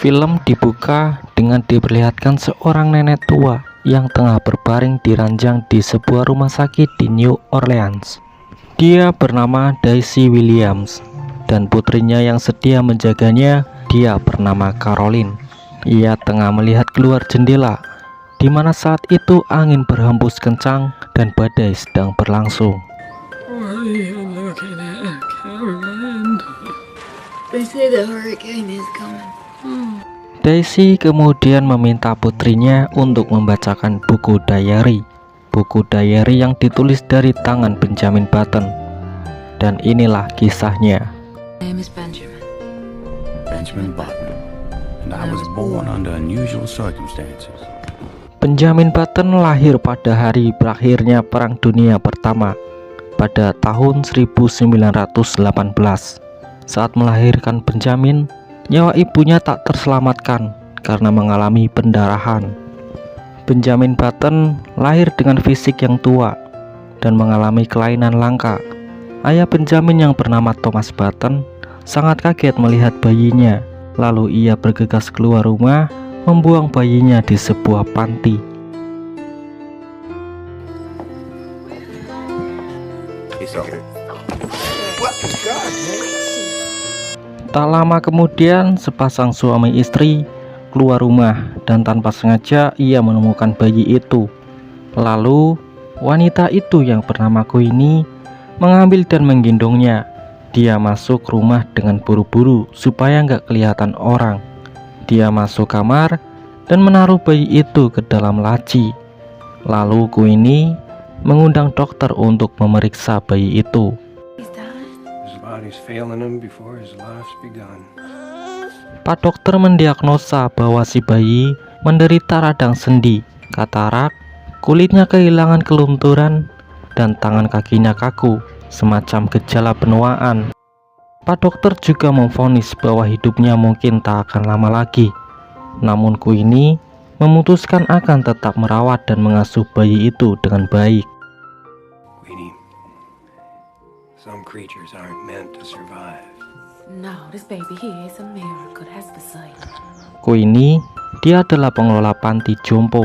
Film dibuka dengan diperlihatkan seorang nenek tua yang tengah berbaring di ranjang di sebuah rumah sakit di New Orleans. Dia bernama Daisy Williams dan putrinya yang sedia menjaganya, dia bernama Caroline. Ia tengah melihat keluar jendela, di mana saat itu angin berhembus kencang dan badai sedang berlangsung. What are you looking at, Caroline? They say the hurricane is coming. Daisy kemudian meminta putrinya untuk membacakan buku diary yang ditulis dari tangan Benjamin Button. Dan inilah kisahnya. My name is Benjamin. Benjamin Button, and I was born under unusual circumstances. Benjamin Button lahir pada hari berakhirnya Perang Dunia Pertama pada tahun 1918. Saat melahirkan Benjamin, nyawa ibunya tak terselamatkan karena mengalami pendarahan. Benjamin Button lahir dengan fisik yang tua dan mengalami kelainan langka. Ayah Benjamin yang bernama Thomas Button sangat kaget melihat bayinya. Lalu ia bergegas keluar rumah, membuang bayinya di sebuah panti. Tak lama kemudian, sepasang suami istri keluar rumah dan tanpa sengaja ia menemukan bayi itu. Lalu wanita itu yang bernama Queenie mengambil dan menggendongnya. Dia masuk rumah dengan buru-buru supaya nggak kelihatan orang. Dia masuk kamar dan menaruh bayi itu ke dalam laci. Lalu Queenie mengundang dokter untuk memeriksa bayi itu. Pak dokter mendiagnosa bahwa si bayi menderita radang sendi, katarak, kulitnya kehilangan kelunturan, dan tangan kakinya kaku, semacam gejala penuaan. Pak dokter juga memvonis bahwa hidupnya mungkin tak akan lama lagi. Namun Queenie memutuskan akan tetap merawat dan mengasuh bayi itu dengan baik. Some creatures aren't meant to survive. No, this baby here is a miracle, that's beside. Queenie, dia adalah pengelola panti jompo,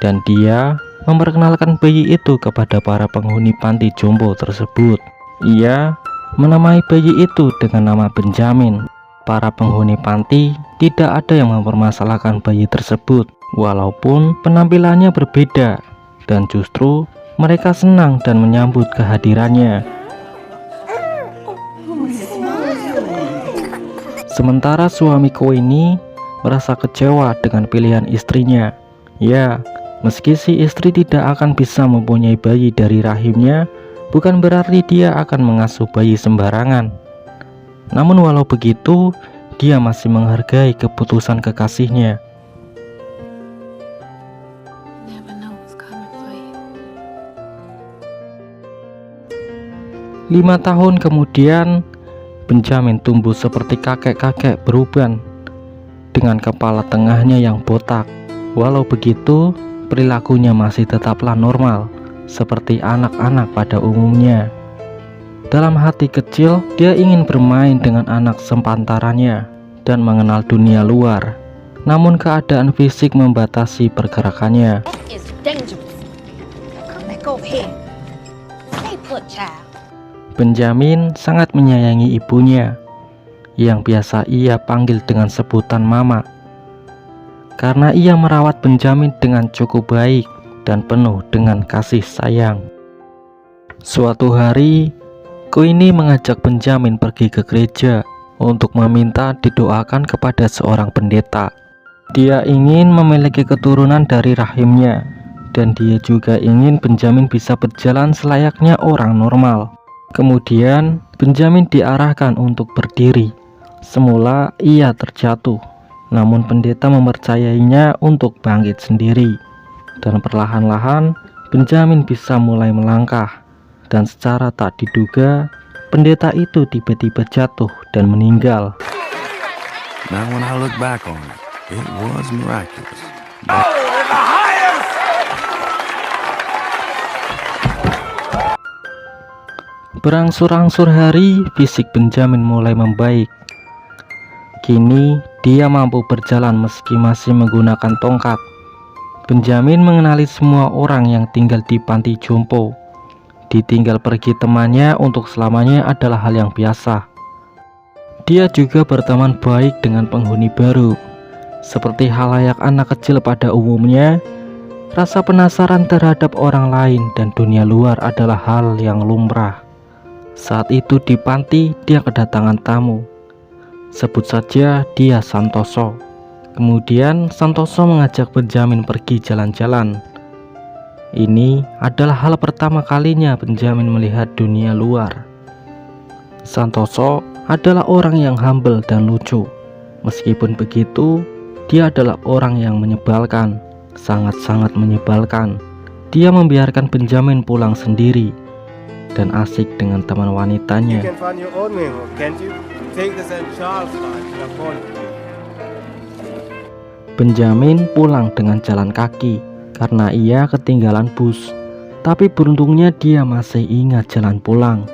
dan dia memperkenalkan bayi itu kepada para penghuni panti jompo tersebut. Ia menamai bayi itu dengan nama Benjamin. Para penghuni panti tidak ada yang mempermasalahkan bayi tersebut, walaupun penampilannya berbeda, dan justru mereka senang dan menyambut kehadirannya. Sementara suami Queenie merasa kecewa dengan pilihan istrinya. Ya, meski si istri tidak akan bisa mempunyai bayi dari rahimnya, bukan berarti dia akan mengasuh bayi sembarangan. Namun walau begitu, dia masih menghargai keputusan kekasihnya. Never know what's coming for you. 5 tahun kemudian, Benjamin tumbuh seperti kakek-kakek beruban, dengan kepala tengahnya yang botak. Walau begitu, perilakunya masih tetaplah normal, seperti anak-anak pada umumnya. Dalam hati kecil, dia ingin bermain dengan anak sepantarannya dan mengenal dunia luar. Namun keadaan fisik membatasi pergerakannya. Benjamin sangat menyayangi ibunya, yang biasa ia panggil dengan sebutan Mama, karena ia merawat Benjamin dengan cukup baik dan penuh dengan kasih sayang. Suatu hari, Queenie mengajak Benjamin pergi ke gereja untuk meminta didoakan kepada seorang pendeta. Dia ingin memiliki keturunan dari rahimnya, dan dia juga ingin Benjamin bisa berjalan selayaknya orang normal. Kemudian Benjamin diarahkan untuk berdiri. Semula ia terjatuh, namun pendeta mempercayainya untuk bangkit sendiri. Dan perlahan-lahan Benjamin bisa mulai melangkah. Dan secara tak diduga, pendeta itu tiba-tiba jatuh dan meninggal. Now when I look back on it, it was miraculous. Berangsur-angsur hari, fisik Benjamin mulai membaik. Kini, dia mampu berjalan meski masih menggunakan tongkat. Benjamin mengenali semua orang yang tinggal di panti jompo. Ditinggal pergi temannya untuk selamanya adalah hal yang biasa. Dia juga berteman baik dengan penghuni baru. Seperti halayak anak kecil pada umumnya, rasa penasaran terhadap orang lain dan dunia luar adalah hal yang lumrah. Saat itu di panti, dia kedatangan tamu. Sebut saja dia Santoso. Kemudian Santoso mengajak Benjamin pergi jalan-jalan. Ini adalah hal pertama kalinya Benjamin melihat dunia luar. Santoso adalah orang yang humble dan lucu. Meskipun begitu, dia adalah orang yang menyebalkan, sangat-sangat menyebalkan. Dia membiarkan Benjamin pulang sendiri dan asik dengan teman wanitanya. You can find your own way home, can't you? Take the St. Charles line to the point. Benjamin pulang dengan jalan kaki karena ia ketinggalan bus. Tapi beruntungnya dia masih ingat jalan pulang.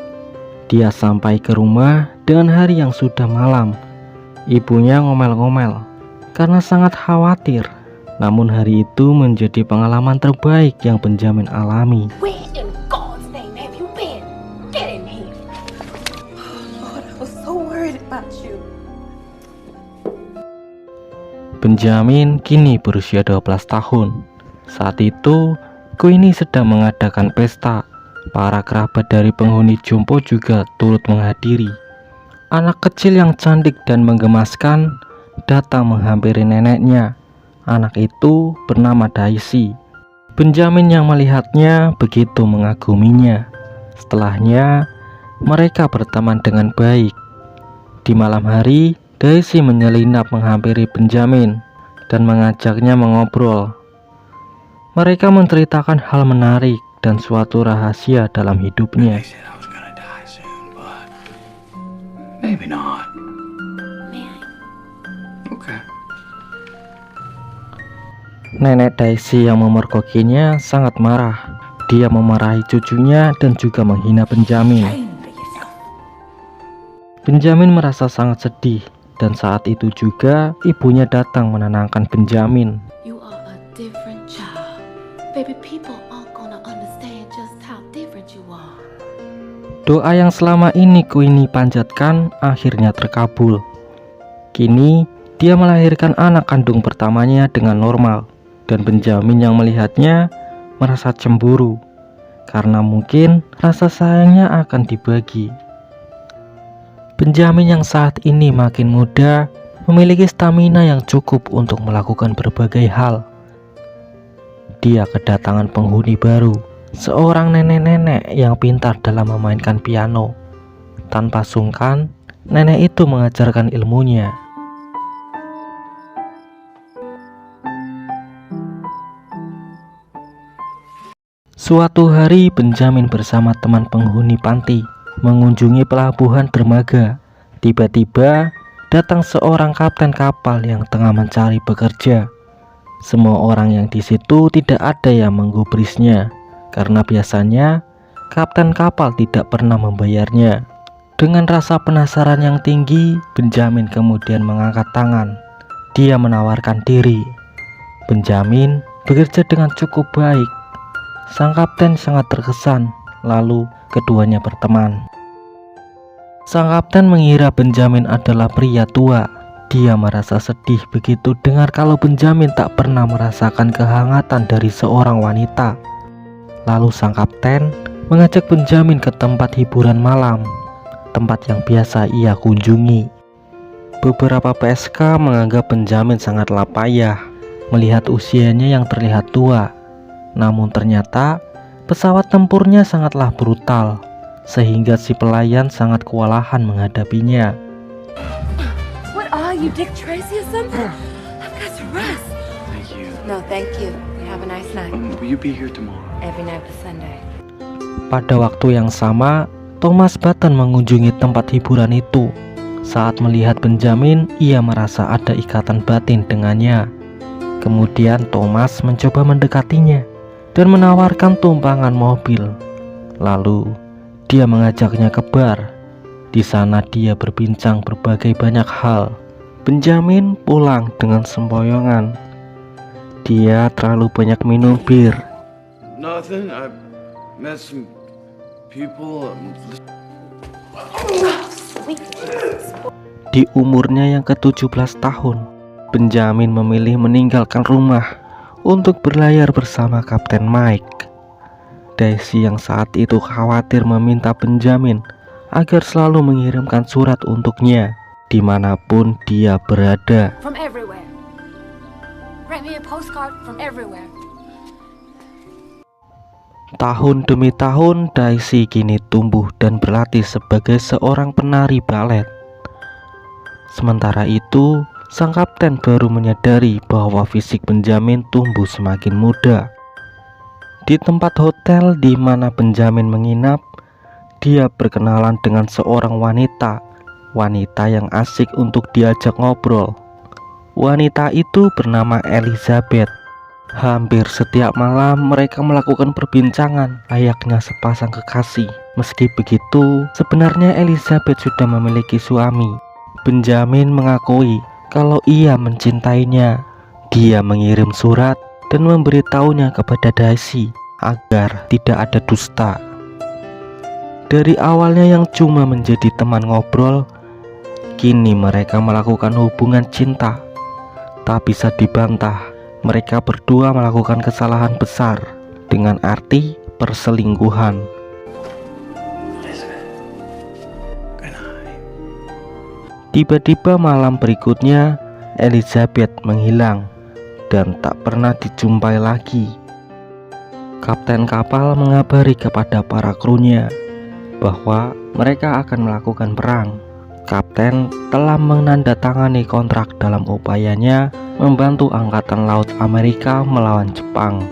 Dia sampai ke rumah dengan hari yang sudah malam. Ibunya ngomel-ngomel karena sangat khawatir. Namun hari itu menjadi pengalaman terbaik yang Benjamin alami. Where in God's name have you been? Get in here. Lord, I was so worried about you. Benjamin kini berusia 12 tahun. Saat itu, Queenie sedang mengadakan pesta. Para kerabat dari penghuni jompo juga turut menghadiri. Anak kecil yang cantik dan menggemaskan datang menghampiri neneknya. Anak itu bernama Daisy. Benjamin yang melihatnya begitu mengaguminya. Setelahnya, mereka berteman dengan baik. Di malam hari, Daisy menyelinap menghampiri Benjamin dan mengajaknya mengobrol. Mereka menceritakan hal menarik dan suatu rahasia dalam hidupnya. They said I was gonna die soon, but maybe not. Okay. Nenek Daisy yang memergokinya sangat marah. Dia memarahi cucunya dan juga menghina Benjamin. Benjamin merasa sangat sedih dan saat itu juga ibunya datang menenangkan Benjamin. You are a different child. Baby, people aren't gonna understand just how different you are. Doa yang selama ini Queenie panjatkan akhirnya terkabul. Kini dia melahirkan anak kandung pertamanya dengan normal. Dan Benjamin yang melihatnya merasa cemburu karena mungkin rasa sayangnya akan dibagi. Benjamin yang saat ini makin muda memiliki stamina yang cukup untuk melakukan berbagai hal. Dia kedatangan penghuni baru, seorang nenek-nenek yang pintar dalam memainkan piano. Tanpa sungkan, nenek itu mengajarkan ilmunya. Suatu hari Benjamin bersama teman penghuni panti mengunjungi pelabuhan dermaga. Tiba-tiba datang seorang kapten kapal yang tengah mencari pekerja. Semua orang yang di situ tidak ada yang menggubrisnya karena biasanya kapten kapal tidak pernah membayarnya. Dengan rasa penasaran yang tinggi, Benjamin kemudian mengangkat tangan. Dia menawarkan diri. Benjamin bekerja dengan cukup baik. Sang kapten sangat terkesan, lalu keduanya berteman. Sang kapten mengira Benjamin adalah pria tua. Dia merasa sedih begitu dengar kalau Benjamin tak pernah merasakan kehangatan dari seorang wanita. Lalu sang kapten mengajak Benjamin ke tempat hiburan malam, tempat yang biasa ia kunjungi. Beberapa PSK menganggap Benjamin sangatlah payah melihat usianya yang terlihat tua. Namun ternyata pesawat tempurnya sangatlah brutal, sehingga si pelayan sangat kewalahan menghadapinya. What are you, Dick Tracy or something? I've got to rest. Thank you. No, thank you. Have a nice night. Will you be here tomorrow? Every night but Sunday. Pada waktu yang sama, Thomas Button mengunjungi tempat hiburan itu. Saat melihat Benjamin, ia merasa ada ikatan batin dengannya. Kemudian Thomas mencoba mendekatinya dan menawarkan tumpangan mobil. Lalu dia mengajaknya ke bar. Di sana dia berbincang berbagai banyak hal. Benjamin pulang dengan sempoyongan. Dia terlalu banyak minum bir. Nothing. I met some people. Di umurnya yang ke-17 tahun, Benjamin memilih meninggalkan rumah untuk berlayar bersama Kapten Mike. Daisy yang saat itu khawatir meminta Benjamin agar selalu mengirimkan surat untuknya dimanapun dia berada. From everywhere. Write me a postcard from everywhere. Tahun demi tahun, Daisy kini tumbuh dan berlatih sebagai seorang penari balet. Sementara itu, sang kapten baru menyadari bahwa fisik Benjamin tumbuh semakin muda. Di tempat hotel di mana Benjamin menginap, dia berkenalan dengan seorang wanita yang asik untuk diajak ngobrol. Wanita itu bernama Elizabeth. Hampir setiap malam mereka melakukan perbincangan layaknya sepasang kekasih. Meski begitu, sebenarnya Elizabeth sudah memiliki suami. Benjamin mengakui kalau ia mencintainya. Dia mengirim surat dan memberitahunya kepada Daisy agar tidak ada dusta. Dari awalnya yang cuma menjadi teman ngobrol, kini mereka melakukan hubungan cinta. Tak bisa dibantah, mereka berdua melakukan kesalahan besar dengan arti perselingkuhan. Tiba-tiba malam berikutnya, Elizabeth menghilang dan tak pernah dijumpai lagi. Kapten kapal mengabari kepada para krunya bahwa mereka akan melakukan perang. Kapten telah menandatangani kontrak dalam upayanya membantu Angkatan Laut Amerika melawan Jepang.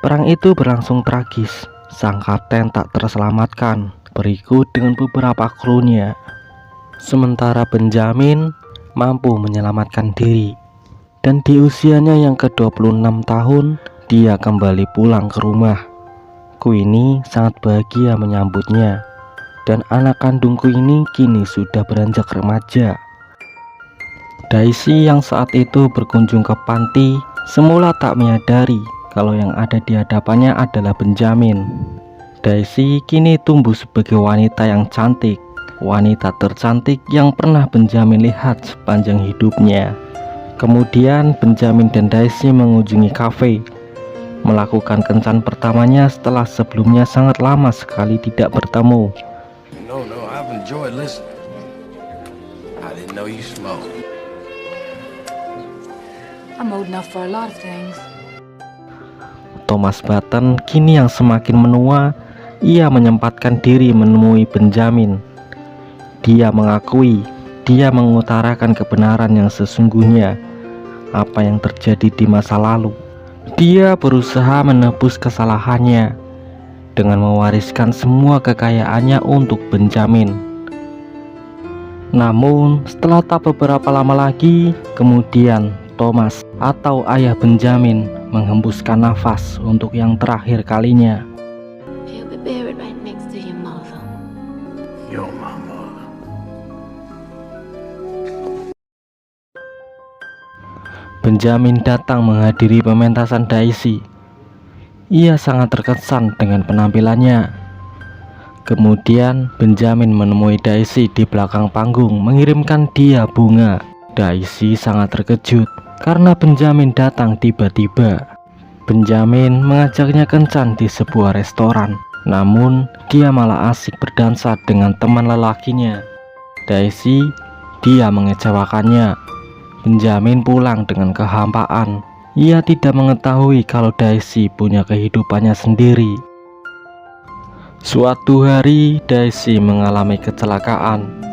Perang itu berlangsung tragis. Sang kapten tak terselamatkan, berikut dengan beberapa krunya. Sementara Benjamin mampu menyelamatkan diri. Dan di usianya yang ke-26 tahun, dia kembali pulang ke rumah. Queenie sangat bahagia menyambutnya. Dan anak kandungku ini kini sudah beranjak remaja. Daisy yang saat itu berkunjung ke panti semula tak menyadari kalau yang ada di hadapannya adalah Benjamin. Daisy kini tumbuh sebagai wanita yang cantik, wanita tercantik yang pernah Benjamin lihat sepanjang hidupnya. Kemudian Benjamin dan Daisy mengunjungi kafe, melakukan kencan pertamanya setelah sebelumnya sangat lama sekali tidak bertemu. No, I've enjoyed listening. I didn't know you smoked. I'm old enough for a lot of things. Thomas Button kini yang semakin menua, ia menyempatkan diri menemui Benjamin. Dia mengakui, dia mengutarakan kebenaran yang sesungguhnya, apa yang terjadi di masa lalu. Dia berusaha menebus kesalahannya dengan mewariskan semua kekayaannya untuk Benjamin. Namun setelah tak beberapa lama lagi, kemudian Thomas atau ayah Benjamin menghembuskan nafas untuk yang terakhir kalinya. He'll be buried right next to your mother. You're my mother. Benjamin datang menghadiri pementasan Daisy. Ia sangat terkesan dengan penampilannya. Kemudian Benjamin menemui Daisy di belakang panggung mengirimkan dia bunga. Daisy sangat terkejut karena Benjamin datang tiba-tiba. Benjamin mengajaknya kencan di sebuah restoran, namun dia malah asik berdansa dengan teman lelakinya. Daisy, dia mengecewakannya. Benjamin pulang dengan kehampaan. Ia tidak mengetahui kalau Daisy punya kehidupannya sendiri. Suatu hari Daisy mengalami kecelakaan.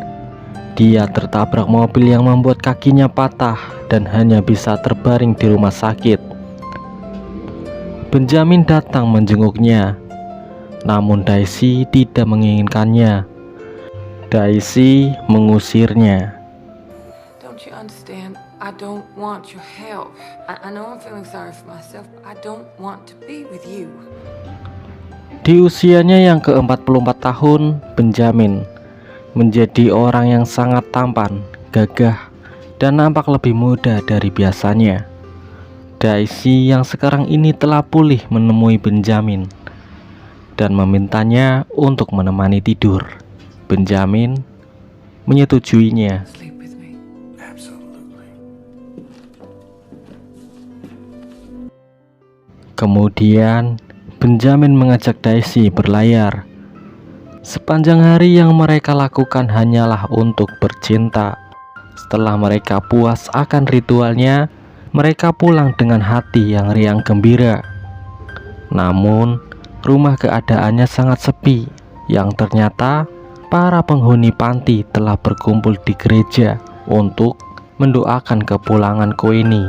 Dia tertabrak mobil yang membuat kakinya patah dan hanya bisa terbaring di rumah sakit. Benjamin datang menjenguknya, namun Daisy tidak menginginkannya. Daisy mengusirnya. Don't you understand? I don't want your help. I know I'm feeling sorry for myself, but I don't want to be with you. Di usianya yang ke-44 tahun, Benjamin menjadi orang yang sangat tampan, gagah, dan nampak lebih muda dari biasanya. Daisy yang sekarang ini telah pulih menemui Benjamin dan memintanya untuk menemani tidur. Benjamin menyetujuinya. Sleep with me. Absolutely. Kemudian Benjamin mengajak Daisy berlayar. Sepanjang hari yang mereka lakukan hanyalah untuk bercinta. Setelah mereka puas akan ritualnya, mereka pulang dengan hati yang riang gembira. Namun, rumah keadaannya sangat sepi, yang ternyata para penghuni panti telah berkumpul di gereja untuk mendoakan kepulangan Queenie.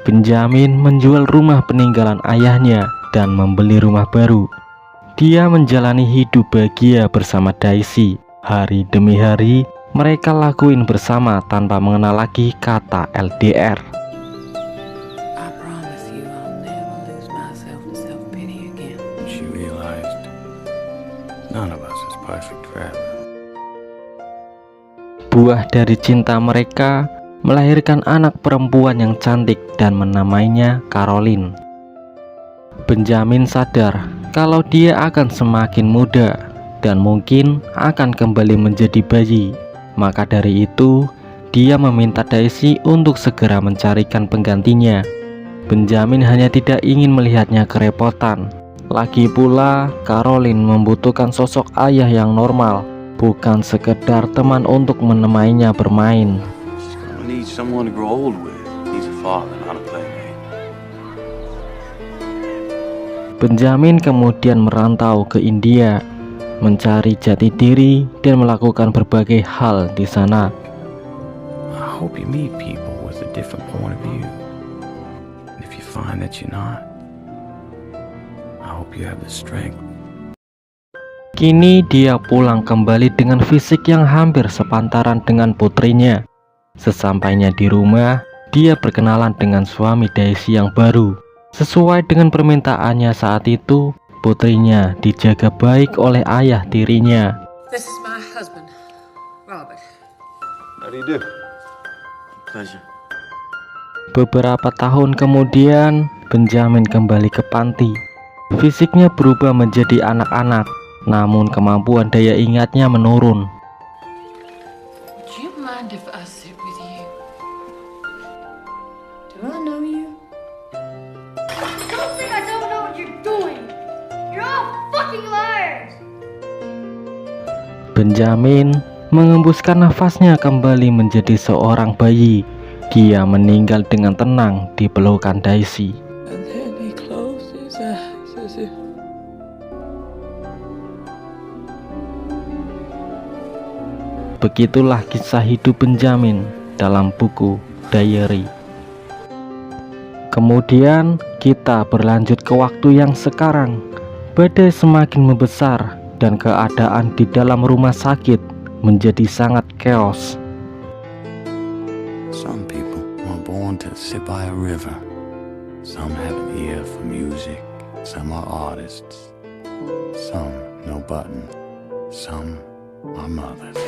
Benjamin menjual rumah peninggalan ayahnya dan membeli rumah baru. Dia menjalani hidup bahagia bersama Daisy. Hari demi hari mereka lakuin bersama tanpa mengenal lagi kata LDR. I promise you I'll never lose myself in self-pity again. She realized none of us is perfect forever. Buah dari cinta mereka melahirkan anak perempuan yang cantik dan menamainya Caroline. Benjamin sadar kalau dia akan semakin muda dan mungkin akan kembali menjadi bayi. Maka dari itu, dia meminta Daisy untuk segera mencarikan penggantinya. Benjamin hanya tidak ingin melihatnya kerepotan. Lagi pula, Caroline membutuhkan sosok ayah yang normal, bukan sekedar teman untuk menemaninya bermain. I need someone to grow old with. He's a father, not a playmate. Benjamin kemudian merantau ke India, mencari jati diri dan melakukan berbagai hal di sana. I hope you meet people with a different point of view. And if you find that you're not, I hope you have the strength. Kini dia pulang kembali dengan fisik yang hampir sepantaran dengan putrinya. Sesampainya di rumah, dia berkenalan dengan suami Daisy yang baru. Sesuai dengan permintaannya saat itu, putrinya dijaga baik oleh ayah tirinya. This is my husband, Robert. How do you do? Pleasure. Beberapa tahun kemudian, Benjamin kembali ke panti. Fisiknya berubah menjadi anak-anak, namun kemampuan daya ingatnya menurun. Would you mind if I sit with you? Do I know you? Don't think I don't know what you're doing. You're all fucking liars. Benjamin mengembuskan nafasnya kembali menjadi seorang bayi. Dia meninggal dengan tenang di pelukan Daisy. And then he closed his eyes as if Begitulah kisah hidup Benjamin dalam buku diary. Kemudian kita berlanjut ke waktu yang sekarang. Badai semakin membesar dan keadaan di dalam rumah sakit menjadi sangat chaos. Some people were born to sit by a river. Some have an ear for music. Some are artists. Some no button. Some are mothers.